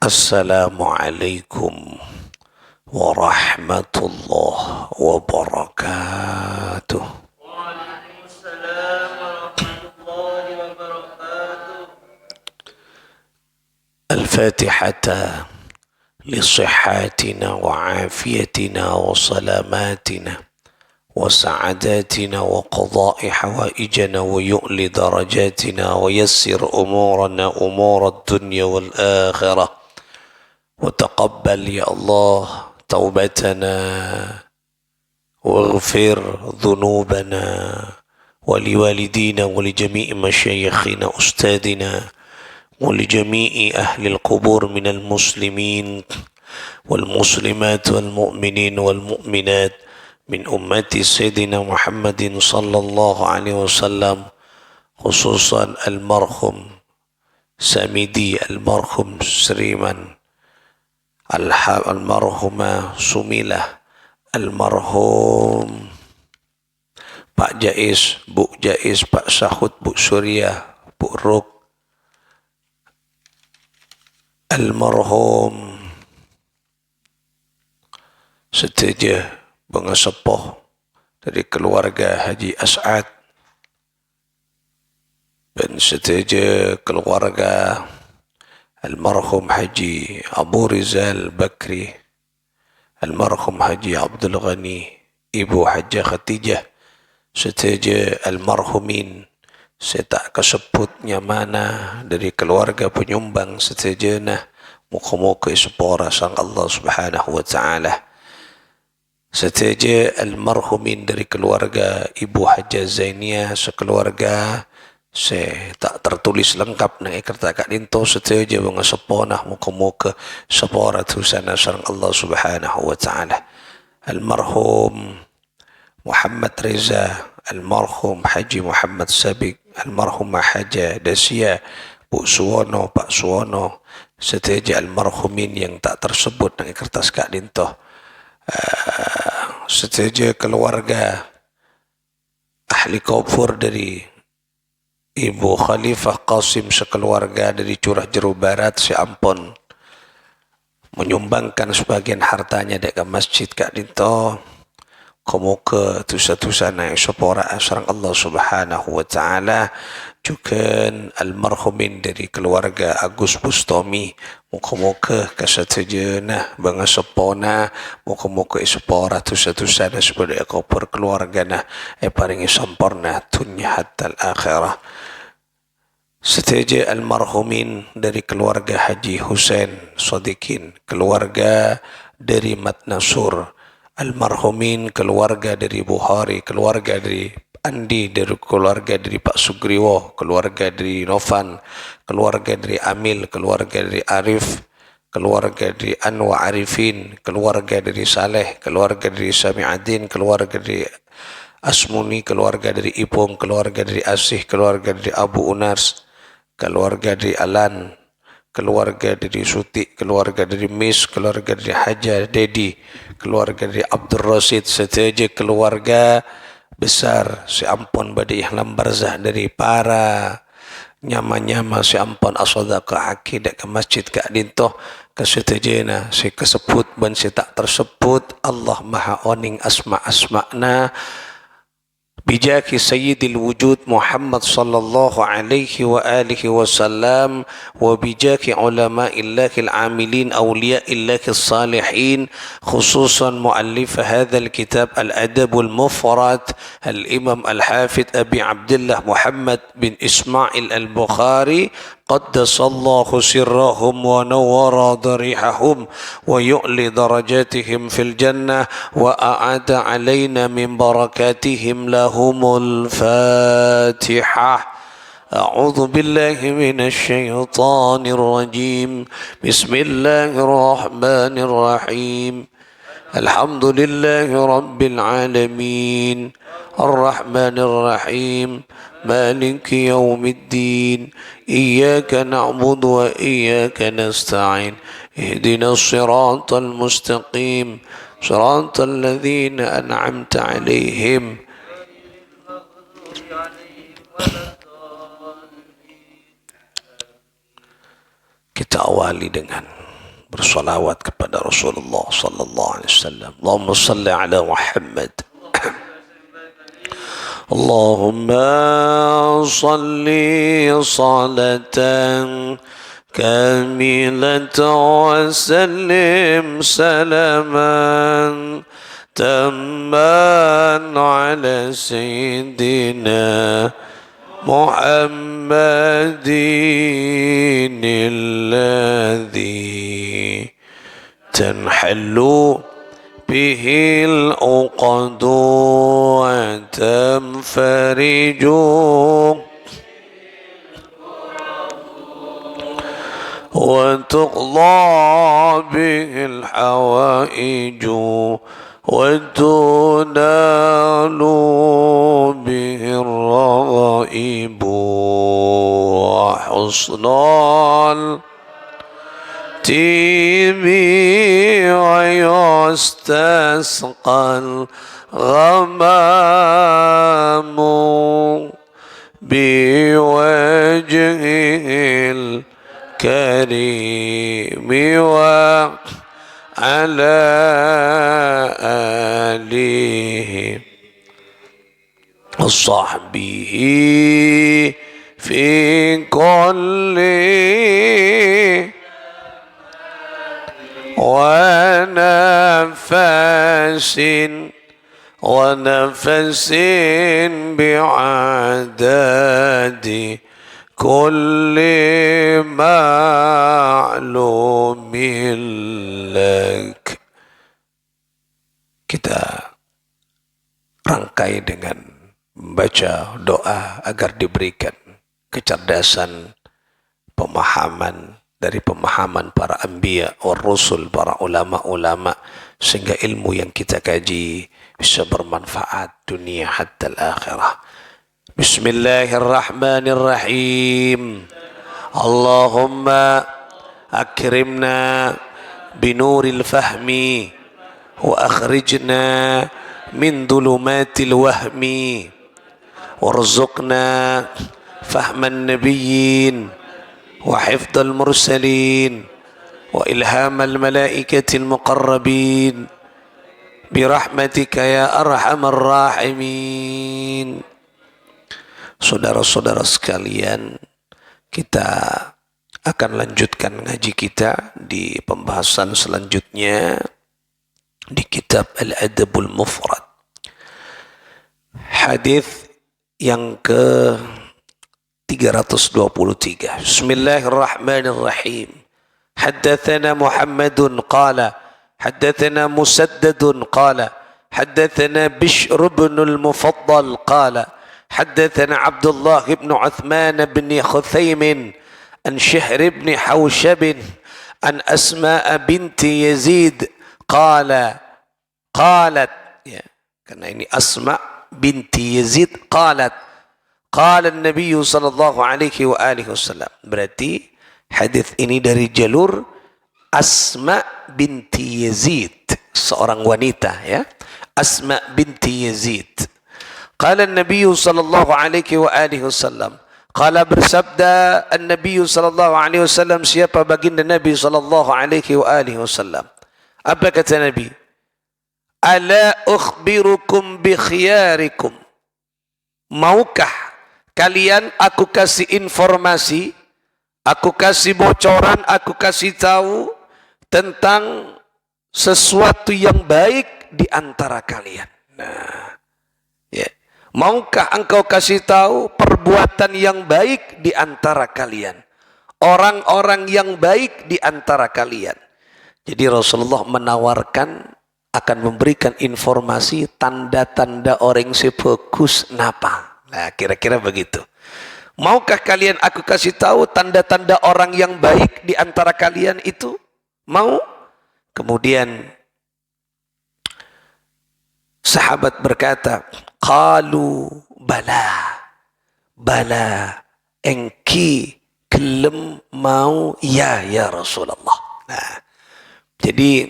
Assalamualaikum warahmatullahi wabarakatuh. Waalaikumsalam warahmatullahi wabarakatuh. الفاتحة لصحاتنا وعافيتنا وسلاماتنا وسعاداتنا وقضاء حوائجنا ويؤل درجاتنا ويسر أمورنا أمور الدنيا والآخرة وتقبل يا الله توبتنا واغفر ذنوبنا ولوالدينا ولجميع مشايخنا أستاذنا ولجميع أهل القبور من المسلمين والمسلمات والمؤمنين والمؤمنات من أمة سيدنا محمد صلى الله عليه وسلم خصوصا المرحوم سامدي المرحوم سريمان المرحومة سميلة المرحوم Pak Jais, Bu Jais, Pak Sahud, Bu Surya, Bu Ruk, almarhum seteja pengesepuh dari keluarga Haji As'ad dan seteja keluarga almarhum Haji Abu Rizal Bakri, almarhum Haji Abdul Ghani, Ibu Hajjah Khatijah, seteja almarhumin saya tak kesebutnya mana dari keluarga penyumbang seterjana muka-muka sepora sang Allah subhanahu wa ta'ala. Seterja almarhumin dari keluarga Ibu Hajjah Zainiyah sekeluarga saya tak tertulis lengkap nang ikerta kat dinto seterja bunga sepona muka-muka sepora tusana sang Allah subhanahu wa ta'ala. Almarhum Muhammad Reza, almarhum Haji Muhammad Sabik, almarhumah Haja Dasia, Bu Suwono, Pak Suwono, seteja almarhumin yang tak tersebut dalam kertas Kak Dintoh, seteja keluarga ahli kubur dari Ibu Khalifah Qasim sekeluarga dari Curah Jeru Barat, seampun menyumbangkan sebagian hartanya dekat masjid Kak Dintoh. Kemuka tusa-tusana sepora asrang Allah subhanahu wa ta'ala. Juga almarhumin dari keluarga Agus Bustomi, muka-muka kasatujana banga sepona, muka-muka sepora tusa-tusana sebagai kopur keluargana paringi sempurna dunya hatta al-akhirah. Seteja almarhumin dari keluarga Haji Hussein Sodikin, keluarga dari Mat Nasur, almarhumin keluarga dari Bukhari, keluarga dari Andi, dari keluarga dari Pak Sugriwo, keluarga dari Novan, keluarga dari Amil, keluarga dari Arif, keluarga dari Anwar Arifin, keluarga dari Saleh, keluarga dari Sami'adin, keluarga dari Asmuni, keluarga dari Ipung, keluarga dari Asih, keluarga dari Abu Unars, keluarga dari Alan, keluarga dari Suti, keluarga dari Mis, keluarga dari Haja Dedi, keluarga dari Abdul Rasid, seteja keluarga besar seampun badi ihlam barzah dari para nyama-nyama seampun asodaka akidah ke masjid ke adintoh kesetejena si kesebut dan si tak tersebut Allah maha oning asma-asma'na bijaki sayyidil wujud Muhammad sallallahu alaihi wa alihi wasallam wa bijaki ulama'illahil amilin awliya'illahil salihin khususan muallif hadzal kitab al-adabul mufrad al-imam al-hafidh Abi Abdullah Muhammad bin Ismail al-Bukhari قدس الله سرهم ونور ضريحهم ويؤلي درجاتهم في الجنة وأعاد علينا من بركاتهم لهم الفاتحة. أعوذ بالله من الشيطان الرجيم. بسم الله الرحمن الرحيم. الحمد لله رب العالمين الرحمن الرحيم مالك يوم الدين إياك نعبد وإياك نستعين اهدنا الصراط المستقيم صراط الذين أنعمت عليهم. Kita awali dengan salawat kepada Rasulullah sallallahu alaihi wasallam. Allahumma salli ala Muhammad. Allahumma salli salatan kamilatan wa sallim salaman tamman ala sayyidina Muhammadin alladhi tanhallu bihi al-uqad wa tanfariju wa tuqda bihi al-hawaij وتنال به الرغائب وحسن التيم ويستسقى الغمام بوجهه الكريم وعلى آله وصحبه في كل ونفس بعدد كل معلوم لك. Kita rangkai dengan membaca doa agar diberikan kecerdasan, pemahaman dari pemahaman para anbiya wa rusul, para ulama-ulama, sehingga ilmu yang kita kaji bisa bermanfaat dunia hatta al-akhirah. Bismillahirrahmanirrahim. Allahumma akrimna binuril fahmi wa akhrijna min dhulumatil wahmi warzuqna fahman nabiyyin wa hifdhal mursalin wa ilhamal malaikatil muqarrabin birahmatika ya arhamar rahimin. Saudara-saudara sekalian, kita akan lanjutkan ngaji kita di pembahasan selanjutnya di kitab Al-Adabul Mufrad. Hadis yang ke 323. Bismillahirrahmanirrahim. Haddatsana Muhammadun qala haddatsana Musaddadun qala haddatsana Bishr ibn al-Mufaddal qala haddatsana Abdullah ibn Uthman ibn Khuthaym an Shihr ibn Hawshab an Asma binti Yazid قالت ya, karena ini Asma binti Yazid قالت قال النبي صلى الله عليه وآله وسلم. Berarti hadis ini dari jalur Asma binti Yazid, seorang wanita ya, Asma binti Yazid. قال النبي صلى الله عليه وآله وسلم. Qala bersabda An-Nabi sallallahu alaihi wasallam, siapa baginda Nabi sallallahu alaihi wa alihi wasallam. Apa kata Nabi? Ala ukhbirukum bi khiyarikum. Maukah kalian aku kasih informasi, aku kasih bocoran, aku kasih tahu tentang sesuatu yang baik di antara kalian. Nah, ya. Maukah engkau kasih tahu perbuatan yang baik di antara kalian? Orang-orang yang baik di antara kalian. Jadi Rasulullah menawarkan akan memberikan informasi tanda-tanda orang sebagus napa. Nah, kira-kira begitu. Maukah kalian aku kasih tahu tanda-tanda orang yang baik di antara kalian itu? Mau? Kemudian sahabat berkata, qalu bala. Bala, engki gelem mau ya Rasulullah. Nah, jadi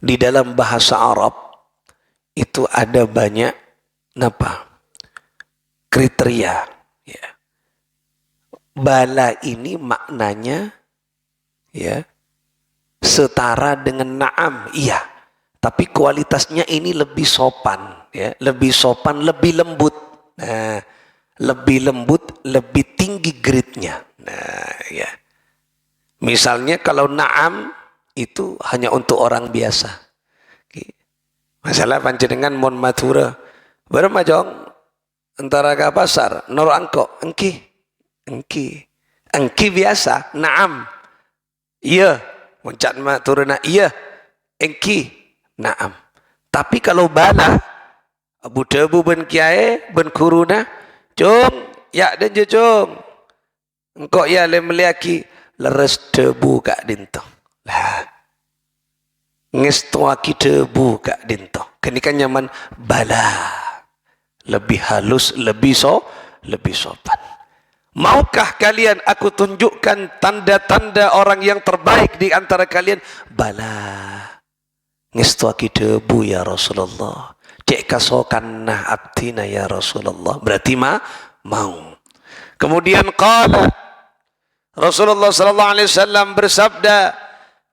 di dalam bahasa Arab itu ada banyak kriteria ya. bala ini maknanya ya setara dengan na'am, iya. Tapi kualitasnya ini lebih sopan, ya, lebih sopan, lebih lembut. Nah, lebih lembut, lebih tinggi grade-nya. Nah, ya. Misalnya kalau na'am itu hanya untuk orang biasa. Masalah panjenengan mon matura. Bermajong antara ke pasar, nor angko, engki. Engki biasa, na'am. Iya, muncat maturna iya. Engki, na'am. Tapi kalau bala Abu Debu ben kiai ben kuruna, cung, ya dan cung. Engkau ya le meliaki leres debu kak dinto. Lah. Ngestuaki debu kak dinto. Kenikan nyaman bala. Lebih halus, lebih sopan. Maukah kalian aku tunjukkan tanda-tanda orang yang terbaik di antara kalian? Bala. Ngestuaki debu ya Rasulullah. Cek kasokanna abdina ya Rasulullah. Berarti mau. Kemudian qala Rasulullah sallallahu alaihi wasallam bersabda,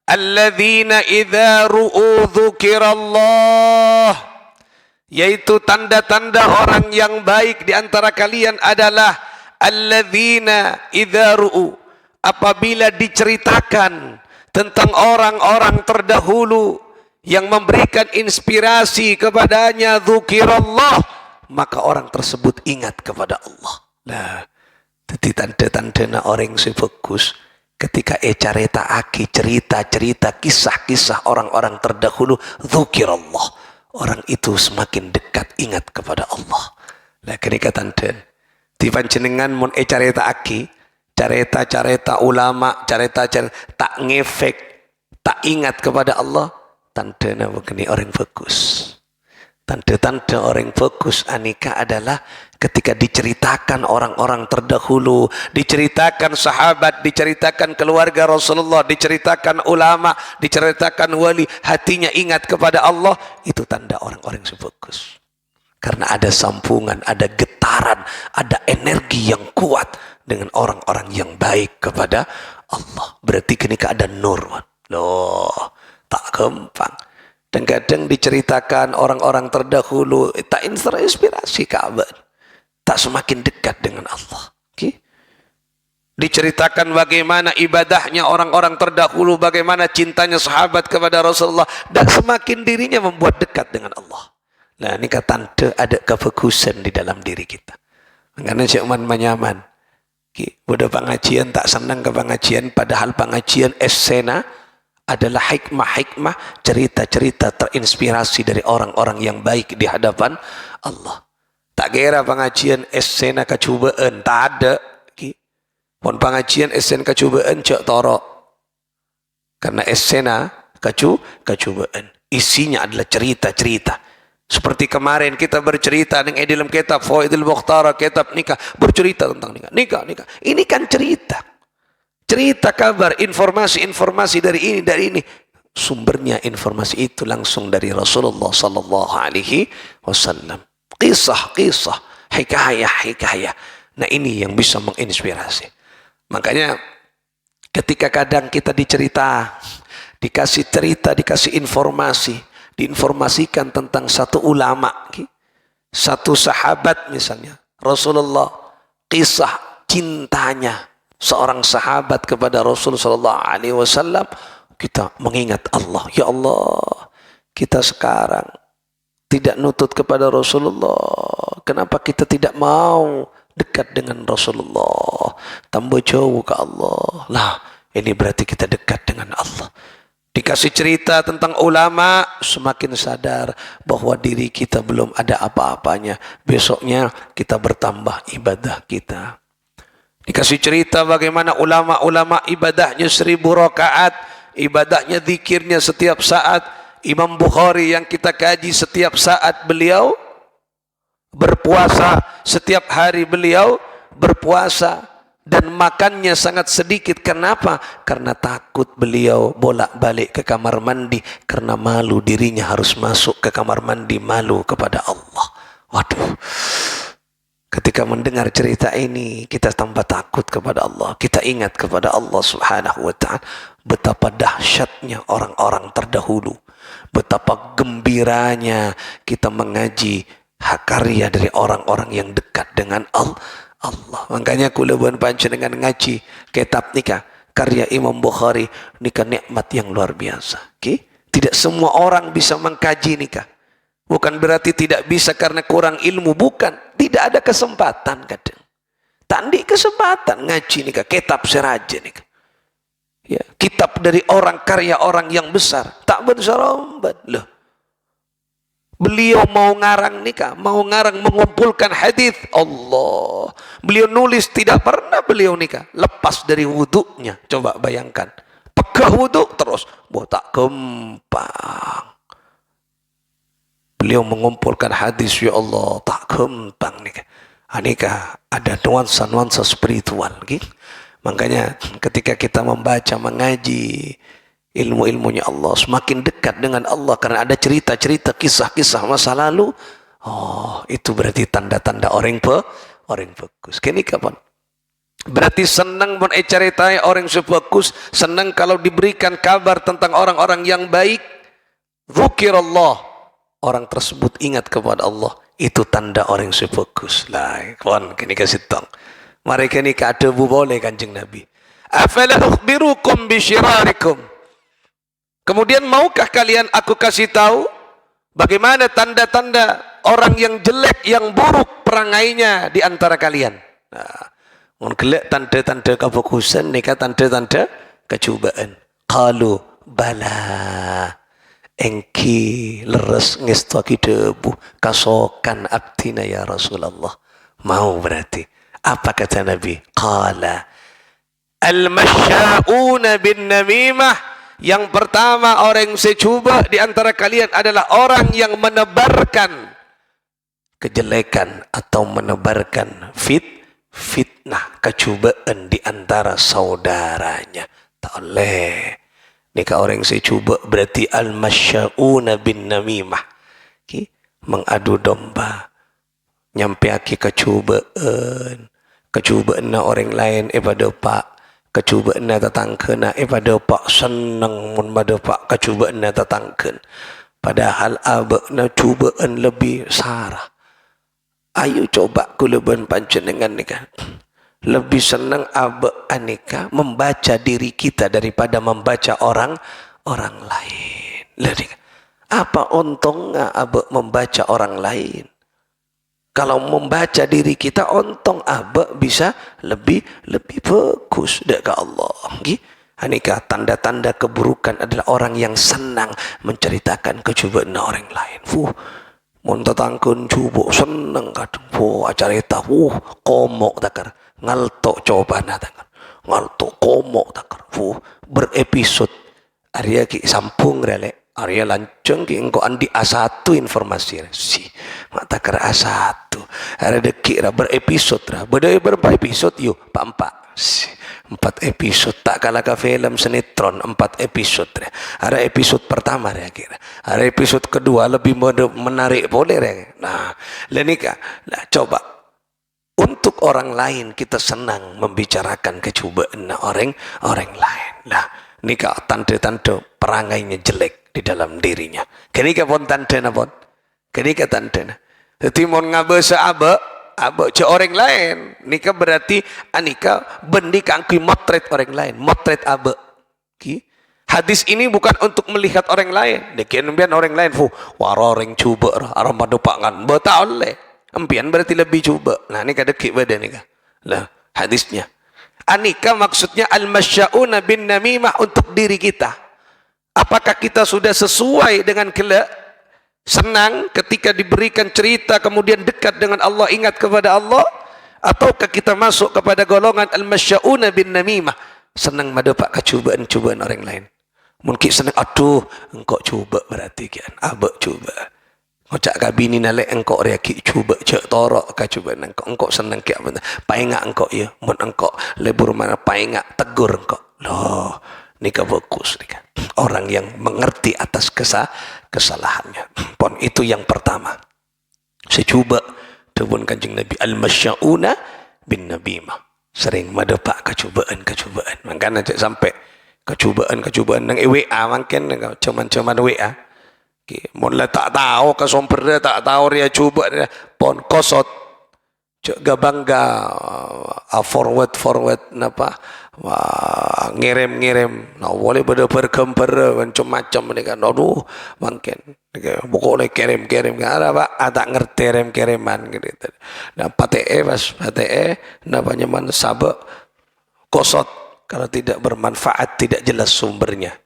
"Alladzina idza ru'u dzukirallah." Yaitu tanda-tanda orang yang baik di antara kalian adalah alladzina idza ru'u, apabila diceritakan tentang orang-orang terdahulu yang memberikan inspirasi kepadanya dzukirallah, maka orang tersebut ingat kepada Allah. Nah, jadi tanda-tanda orang yang bagus ketika carita aki cerita-cerita kisah-kisah orang-orang terdahulu, dzukirallah, orang itu semakin dekat ingat kepada Allah. Nah, ketika tanda di panjenengan mon carita aki carita ulama carita tak ngefek tak ingat kepada Allah, tanda begini orang bagus. Tanda-tanda orang bagus anika adalah ketika diceritakan orang-orang terdahulu, diceritakan sahabat, diceritakan keluarga Rasulullah, diceritakan ulama, diceritakan wali, hatinya ingat kepada Allah, itu tanda orang-orang yang bagus. Karena ada sambungan, ada getaran, ada energi yang kuat dengan orang-orang yang baik kepada Allah. Berarti ketika ada nur. Loh, tak gampang. Dan kadang diceritakan orang-orang terdahulu tak inspirasi kabar, tak semakin dekat dengan Allah. Okay? Diceritakan bagaimana ibadahnya orang-orang terdahulu, bagaimana cintanya sahabat kepada Rasulullah, dan semakin dirinya membuat dekat dengan Allah. Nah, ini tanda ada kefokusan di dalam diri kita. Karena cuma menyaman. Udah pengajian tak senang ke pengajian, padahal pengajian esena adalah hikmah-hikmah, cerita-cerita terinspirasi dari orang-orang yang baik di hadapan Allah. Tak kira pengajian esena kecubaan, tak ada. Pun pengajian esena kecubaan cek toro. Karena esena kecubaan. Isinya adalah cerita-cerita. Seperti kemarin kita bercerita dengan dalam kitab Fawaidul Mukhtara, kitab nikah, bercerita tentang nikah. Ini kan cerita. Cerita kabar, informasi dari ini. Sumbernya informasi itu langsung dari Rasulullah sallallahu alaihi wasallam. Kisah, hikayah. Nah, ini yang bisa menginspirasi. Makanya ketika kadang kita dikasih cerita, dikasih informasi, diinformasikan tentang satu ulama, satu sahabat misalnya, Rasulullah, kisah cintanya seorang sahabat kepada Rasulullah sallallahu alaihi wasallam, kita mengingat Allah. Ya Allah, kita sekarang tidak nutut kepada Rasulullah. Kenapa kita tidak mau dekat dengan Rasulullah? Tambah jauh ke Allah. Lah, ini berarti kita dekat dengan Allah. Dikasih cerita tentang ulama, semakin sadar bahwa diri kita belum ada apa-apanya. Besoknya kita bertambah ibadah kita. Dikasih cerita bagaimana ulama-ulama ibadahnya 1000 rakaat, ibadahnya zikirnya setiap saat. Imam Bukhari yang kita kaji setiap saat beliau berpuasa, setiap hari beliau berpuasa. Dan makannya sangat sedikit. Kenapa? Karena takut beliau bolak-balik ke kamar mandi. Karena malu dirinya harus masuk ke kamar mandi, malu kepada Allah. Waduh. Ketika ketika mendengar cerita ini, kita tambah takut kepada Allah. Kita ingat kepada Allah Subhanahu wa ta'ala. Betapa dahsyatnya orang-orang terdahulu. Betapa gembiranya kita mengaji karya dari orang-orang yang dekat dengan Allah. Makanya kula buan panjenengan ngaji kitab nikah karya Imam Bukhari, nikah nikmat yang luar biasa. Okay? Tidak semua orang bisa mengkaji nikah. Bukan berarti tidak bisa karena kurang ilmu, bukan. Tidak ada kesempatan kadang. Tandi kesempatan ngaji nikah, kitab seraja nikah. Ya, kitab dari orang, karya orang yang besar. Tak bersarambat loh. Beliau mau ngarang nikah, mau ngarang mengumpulkan hadis Allah. Beliau nulis tidak pernah beliau nikah lepas dari wuduknya. Coba bayangkan. Pegah wuduk terus, tak gampang. Beliau mengumpulkan hadis, ya Allah, tak gampang nikah. Nikah ada nuansa-nuansa spiritual. Gitu. Makanya ketika kita membaca, mengaji ilmu-ilmunya Allah, semakin dekat dengan Allah karena ada cerita-cerita, kisah-kisah masa lalu. Oh, itu berarti tanda-tanda orang bagus. Kini kapan? Berarti senang pun ceritai orang sebagus, senang kalau diberikan kabar tentang orang-orang yang baik. Dzukirallah. Orang tersebut ingat kepada Allah, itu tanda orang sebagus. Lah, kawan, kini kasih tong. Mari kini keadabu boleh Kanjeng Nabi. Afala ukhbirukum bisyirarikum. Kemudian maukah kalian aku kasih tahu bagaimana tanda-tanda orang yang jelek, yang buruk perangainya di antara kalian. Nah, gelek tanda-tanda kebagusan, nikah tanda-tanda kecubaan. Qalu bala. Engki leres ngestoki debu kasokan abdina ya Rasulullah. Mau berarti. Apa kata Nabi? Qala al-masya'una bin namimah. Yang pertama orang secuba di antara kalian adalah orang yang menebarkan kejelekan atau menebarkan fitnah, kecubaan di antara saudaranya. Tak boleh. Nikah orang secuba berarti al-masya'una bin namimah. Okay? Mengadu domba. Nyampeaki kecubaan. Kecubaan na orang lain pada pak. Kecubaan na tatangken pada pak. Senang mun pada pak kecubaan na tatangken. Padahal abak na cubaan lebih sarah. Ayo coba kuluban panjenengan nikah. Lebih senang abak anika membaca diri kita daripada membaca orang lain. Apa untungnya abak membaca orang lain? Kalau membaca diri kita, untung abak bisa lebih bagus dekat Allah. Anika tanda-tanda keburukan adalah orang yang senang menceritakan kecubaan orang lain. Mun tetangkeun cubuk seneng kadang. Acarita komok takar. Ngaltok coba takar. Ngaltok komok takar. Berepisode. Arya ki sampung rele. Arya lanceng ki engko andi A1 informasi. Si. Mak takar A1. Ada dekik ra berepisode ra. Bedai berapa episode yuk? Pak 4 episode. Tak kalah ke film sinetron 4 episode. Ada episode pertama ya kira. Ada episode kedua lebih menarik boleh ya. Nah, lenika. Nah, coba untuk orang lain kita senang membicarakan kecubaan orang lain. Nah, nikah tanda-tanda perangainya jelek di dalam dirinya. Kenika pun tanda pun. Kenika tanda. Jadi mau ngabasa abak ce orang lain. Nikah berarti anika bendi kangki motret orang lain. Motret abak. Hadis ini bukan untuk melihat orang lain. Dekian empian orang lain. Waroreng cuba. Arah madupangan. Beta oleh. Empian berarti lebih cuba. Nah nikah dekik badan nikah. Lah hadisnya. Anika maksudnya al-masya'una bin namimah untuk diri kita. Apakah kita sudah sesuai dengan senang ketika diberikan cerita kemudian dekat dengan Allah, ingat kepada Allah, ataukah kita masuk kepada golongan al-masya'una bin namimah, senang mendapat kecubaan-cubaan orang lain. Mungkin senang, aduh engkau cuba berarti kan abak cuba. Ngocak kabini nalek engkau reaki cuba cek torok kecubaan engkau senang ke apa? Paingak engkau ya, mun engkau lebur mana paingak tegur engkau. Loh, nikah bagus nikah. Orang yang mengerti atas kesalahannya. Pon itu yang pertama. Secoba kata pun Kanjeng Nabi, al-masya'una bin nabimah. Sering mendapat kecubaan. Makanya cak sampai kecubaan nang WA makin cuman WA. Mula tak tahu ke sumber dia, tak tahu dia cuba dia pon kosot cak gabangga forward napa ngirim nah boleh pada berkemper macam-macam mereka aduh makin pokoknya kirim ada pak ada ngerti kiriman gitu nah PTE namanya man sabak kosot kalau tidak bermanfaat tidak jelas sumbernya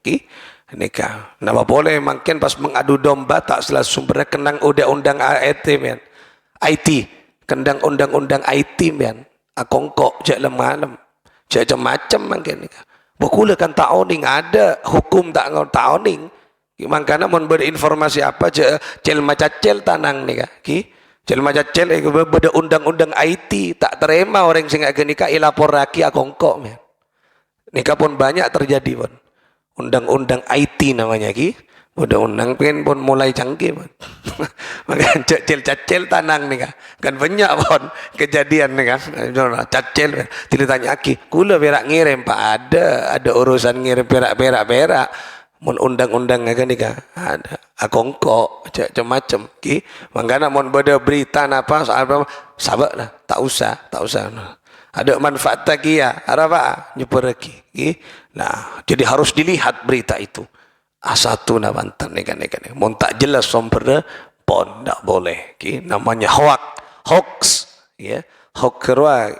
nikah. Nama boleh makin pas mengadu domba tak salah sumbernya kendang undang-undang IT kendang undang-undang IT men akongkok jak lemalam jak macam makin nikah. Bukula kan taoning ada hukum tak ngau taoning. Makanya mon berinformasi apa cel macacel tanang nikah. Cel macacel beda undang-undang IT tak terima orang sing agak nikah ilapor laki akongkok men. Nikah pun banyak terjadi pun. Undang-undang IT namanya undang-undang pun mulai canggih pun. Maka cacel tanang nih kan banyak pun kejadian nih kan cacel tidak tanya kula berak ngirim pak ada urusan ngirim berak mun undang-undang kan nih ada akongkok macam-macam makanya mun beda berita apa sabar lah tak usah ada manfaat lagi ya ada apa nyuper lagi nah jadi harus dilihat berita itu satu na bantan nih kan mun tak jelas sumber pon tak boleh namanya hoax ya hoax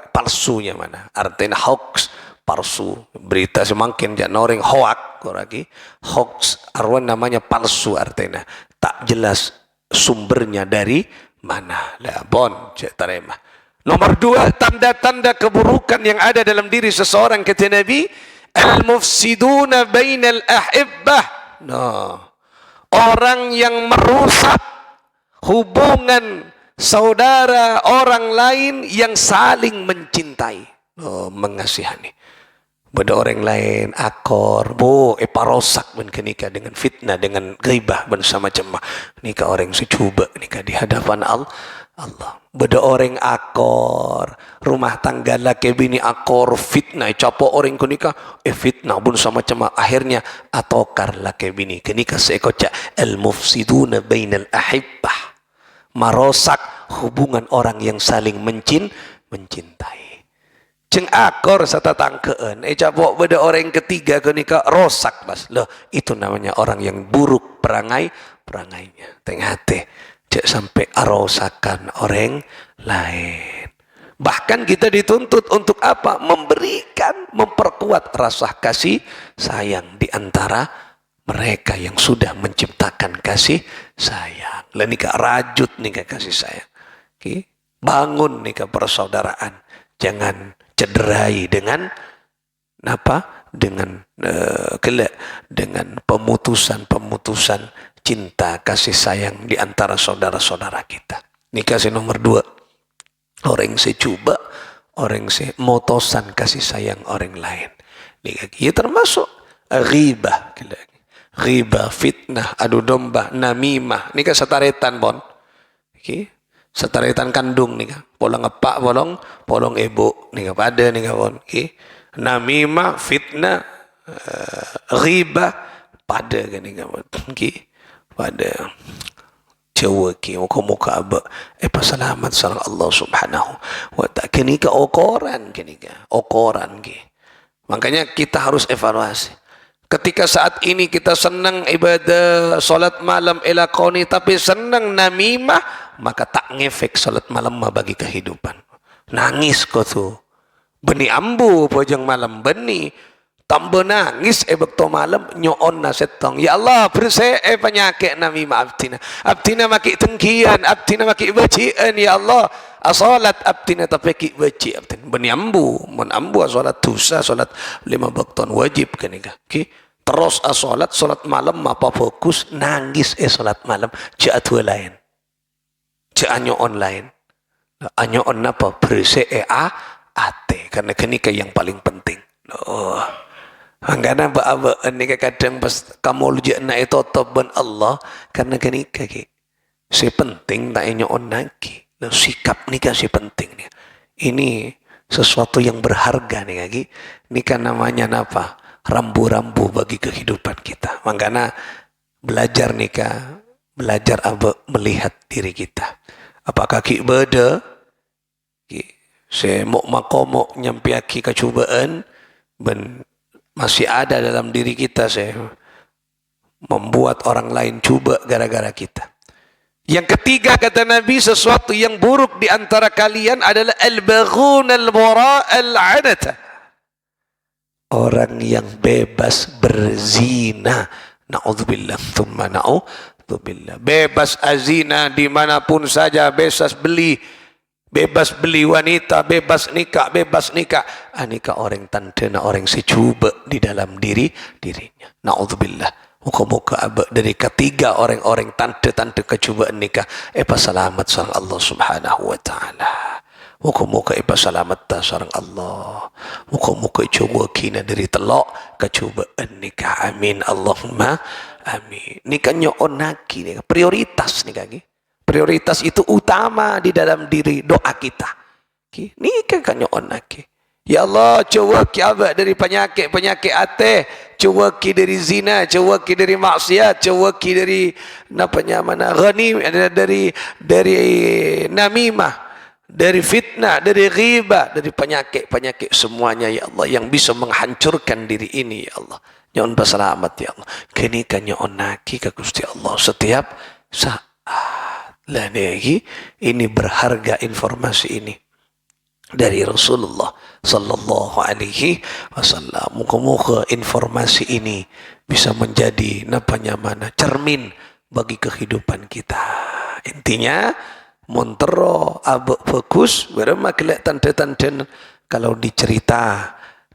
palsunya mana artinya hoax palsu berita semakin jangan orang hoax arwan namanya palsu artinya tak jelas sumbernya dari mana lah bon cek terima. Nomor 2, tanda-tanda keburukan yang ada dalam diri seseorang kata Nabi, al-mufsiduna bainal ahibbah. Nah, orang yang merusak hubungan saudara orang lain yang saling mencintai, mengasihani. Beda orang lain akor, parosak kenika dengan fitnah, dengan ghibah bersama jemaah. Nikah orang secuba nikah di hadapan Allah. Beda orang akor, rumah tangga laki bini akor fitnah, capo orang kenika fitnah pun sama jemaah. Akhirnya atokar laki bini kenika sekoca al-mufsiduna bainal ahibbah, merosak hubungan orang yang saling mencintai. Ceng akor serta tangkeen capok beda orang ketiga kenika rosak mas loh itu namanya orang yang buruk perangainya tengah hati cek sampai arosakan orang lain. Bahkan kita dituntut untuk apa? Memperkuat rasa kasih sayang di antara mereka yang sudah menciptakan kasih sayang. Lah nikah rajut nikah kasih sayang. Bangun nikah persaudaraan. Jangan cederai dengan apa? Dengan pemutusan cinta kasih sayang di antara saudara-saudara kita. Ini kasih nomor 2. Orang secuba, orang motosan kasih sayang orang lain. Ini termasuk ghibah, fitnah, adu domba, namimah. Ini kan setaretan bon. Setaretan kandung nih kan. Polong epak, polong ibu nih kan pada nih kan bon. Namimah, fitnah, ghibah pada kan nih kan bon. Pada Jawa muka aba pasalamat sareng Allah Subhanahu wa ta'ala kenika okoran makanya kita harus evaluasi ketika saat ini kita senang ibadah salat malam elakoni tapi senang namimah maka tak ngefek salat malam bagi kehidupan nangis kau tu beni ambu pojang malam beni tambah nangis bekto malam nyoon na setong ya Allah bersih penyakit nami abtina maki tengkian abtina maki bacian ya Allah asalat abtina tapi ki baci abtina beniambu mon ambu asalat dosa salat 5 waktu wajib kenika terus asalat salat malam apa fokus nangis salat malam jatuh lain janyo online anyoon apa bersih ate karena kenika yang paling penting Angkana ba ni kadang pas kamu lujana itu toban Allah karena kenika si penting tak inyo on lagi Nah, sikap nikah sih penting nih. Ini sesuatu yang berharga nih lagi. Nikah namanya apa? Rambu-rambu bagi kehidupan kita. Makanya belajar nikah, belajar melihat diri kita. Apakah ki beda? Saya mau makomo nyampiaki kecubaan ben masih ada dalam diri kita, saya membuat orang lain coba gara-gara kita. Yang ketiga kata Nabi, sesuatu yang buruk di antara kalian adalah al-baghun al-wara al-'anata. Orang yang bebas berzina. Na'udzubillah, thumma na'udzubillah. Bebas azina dimanapun saja, bebas beli wanita, bebas nikah. Nikah orang tantena, orang secuba di dalam dirinya. Na'udzubillah. Muka-muka dari ketiga orang-orang tante-tante kecubaan nikah. Selamat sarang Allah subhanahu wa ta'ala. Muka-muka selamat ta sarang Allah. Muka-muka coba kina dari telok kecubaan nikah. Amin. Allahumma amin. Nikahnya onaki nikah. Prioritas nikah. Prioritas itu utama di dalam diri doa kita. Nikah kan onaki. Ya Allah, cuwaki abad dari penyakit ate, cuwaki dari zina, cuwaki dari maksiat, cuwaki dari dari namimah, dari fitnah, dari ghibah, dari penyakit semuanya ya Allah yang bisa menghancurkan diri ini ya Allah. Nyon selamat ya Allah. Kini kan nyon naki ka Gusti Allah setiap saat. Lah ini berharga informasi ini dari Rasulullah sallallahu alaihi wasallam. Muka-muka informasi ini bisa menjadi cermin bagi kehidupan kita. Intinya montero abek fokus berema kelihatan tante kalau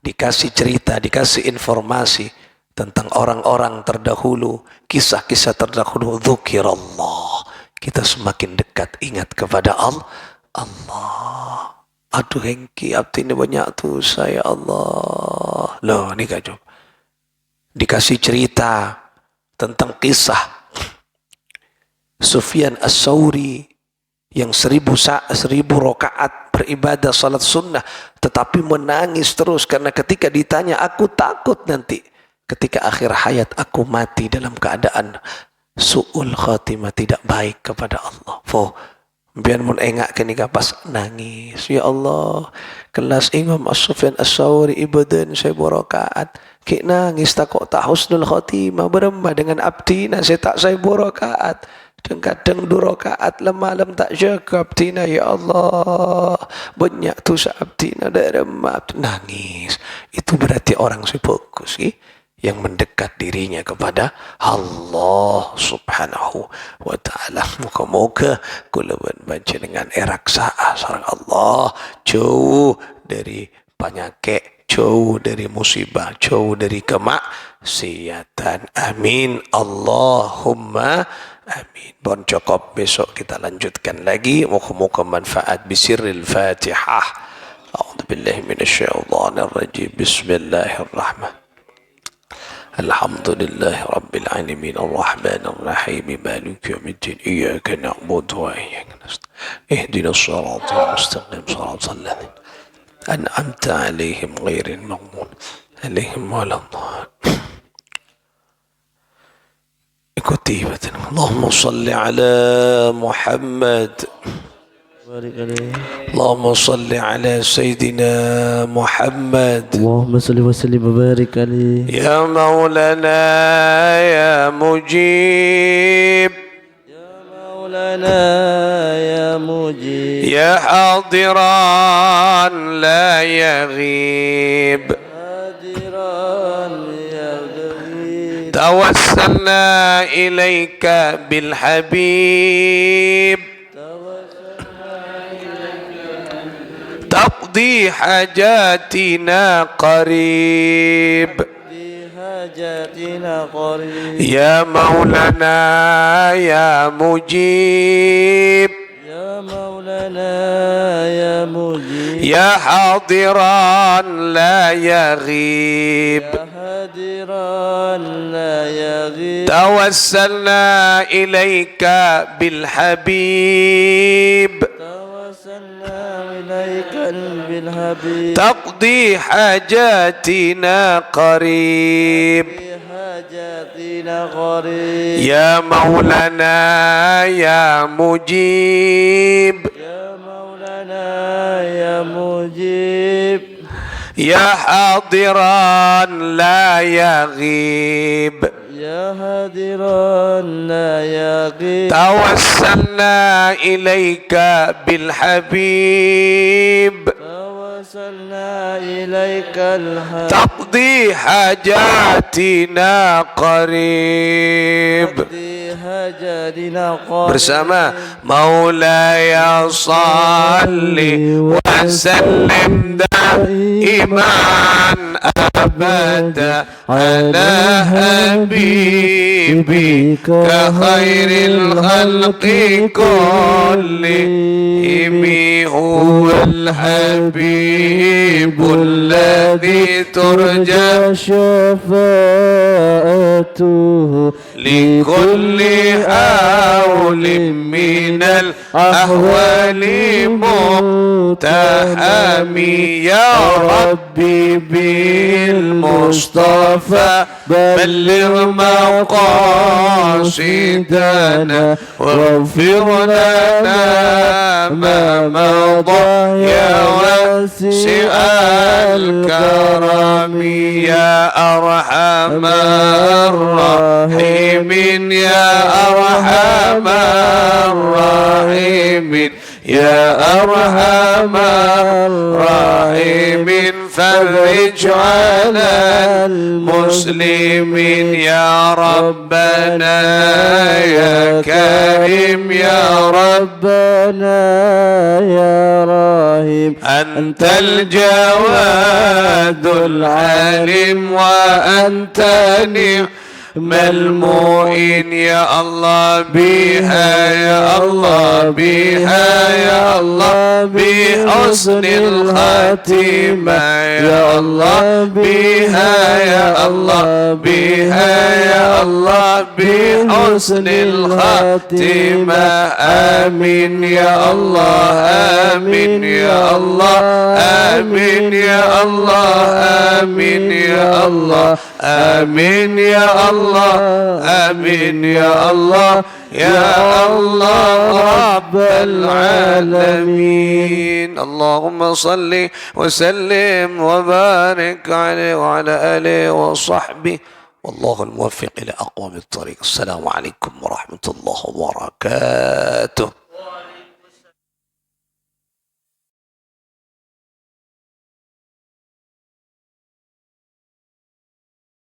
dikasih informasi tentang orang-orang terdahulu, kisah-kisah terdahulu, dzikirullah. Kita semakin dekat ingat kepada Allah. Aduh hengki abdi ini banyak tuh saya Allah. Loh ini kak Job. Dikasih cerita tentang kisah Sufyan As-Sauri yang 1000 rakaat beribadah salat sunnah tetapi menangis terus karena ketika ditanya, aku takut nanti ketika akhir hayat aku mati dalam keadaan su'ul khatimah, tidak baik kepada Allah. Biar mun engak kenika pas nangis. Ya Allah, kelas Imam As-Sufyan As-Sauri ibadan saya rakaat. Ki nangis tak kok tak husnul khatimah berembah dengan abdina saya tak saya rakaat. Dan kadang 2 rakaat malam tak jaga abdina ya Allah. Banyak tu sa abdina derema nangis. Itu berarti orang fokus yang mendekat dirinya kepada Allah subhanahu wa ta'ala. Moga-moga kula baca dengan eraksa'a sareng Allah, jauh dari penyakit, jauh dari musibah, jauh dari kemaksiatan. Amin. Allahumma amin. Bon cukup, besok kita lanjutkan lagi. Moga-moga manfaat bisirril Fatihah. A'udzubillahi minasyaitonir rajim. Bismillahirrahmanirrahim. Alhamdulillah Rabbil Alamin Ar-Rahman Ar-Rahim Maliki Yawmiddin Iyyaka na'budu wa iyyaka nasta'in Ihdinas siratal mustaqim siratal ladzina an'amta 'alaihim ghairil maghdubi 'alaihim waladdallin. Ikuti batin. Allahumma salli ala Muhammad. اللهم صل على سيدنا محمد. اللهم صل وسلم وبارك عليه. يا مولانا يا مجيب، يا مولانا يا مجيب، يا حاضرا لا يغيب، حاضرا يا غريب، توسلنا إليك بالحبيب تقضي حاجاتنا قريب، يا مولانا يا مجيب، يا مولانا يا مجيب، يا حاضرا لا يغيب، يا حاضرا لا يغيب، توسلنا إليك بالحبيب توسلنا إليك بالحبيب تقضي حاجاتنا قريب حاجاتنا قريب يا مولانا يا مجيب يا مولانا يا مجيب يا حاضرا لا يغيب يا هادرا لا يغيب توسلنا إليك بالحبيب توسلنا إليك الحبيب تقضي حاجاتنا قريب حاجاتنا قريب bersama مولاي صل وسلم دائما أبدا على حبيبك خير الخلق كلهم هو الحبيب الذي ترجى شفاعته لكل حول من الأحوال مقتحمي يا ربي بالمصطفى بلغ مقاصدنا واغفر لنا ما مضى يا واسع الكرم يا أرحم الراحمين يا أرحم الراحمين يا أرحم الراحمين فرج على المسلمين يا ربنا يا كريم يا ربنا يا رحيم أنت الجواد العليم وأنت نعم المؤمن يا الله بها يا الله بها يا الله بحسن الخاتمة يا الله بها يا الله بها يا الله بحسن الخاتمة آمين يا الله آمين يا الله آمين يا الله آمين يا الله آمين يا الله آمين يا الله يا الله رب العالمين اللهم صل وسلم وبارك عليه وعلى آله وصحبه والله الموفق إلى أقوم الطريق السلام عليكم ورحمة الله وبركاته.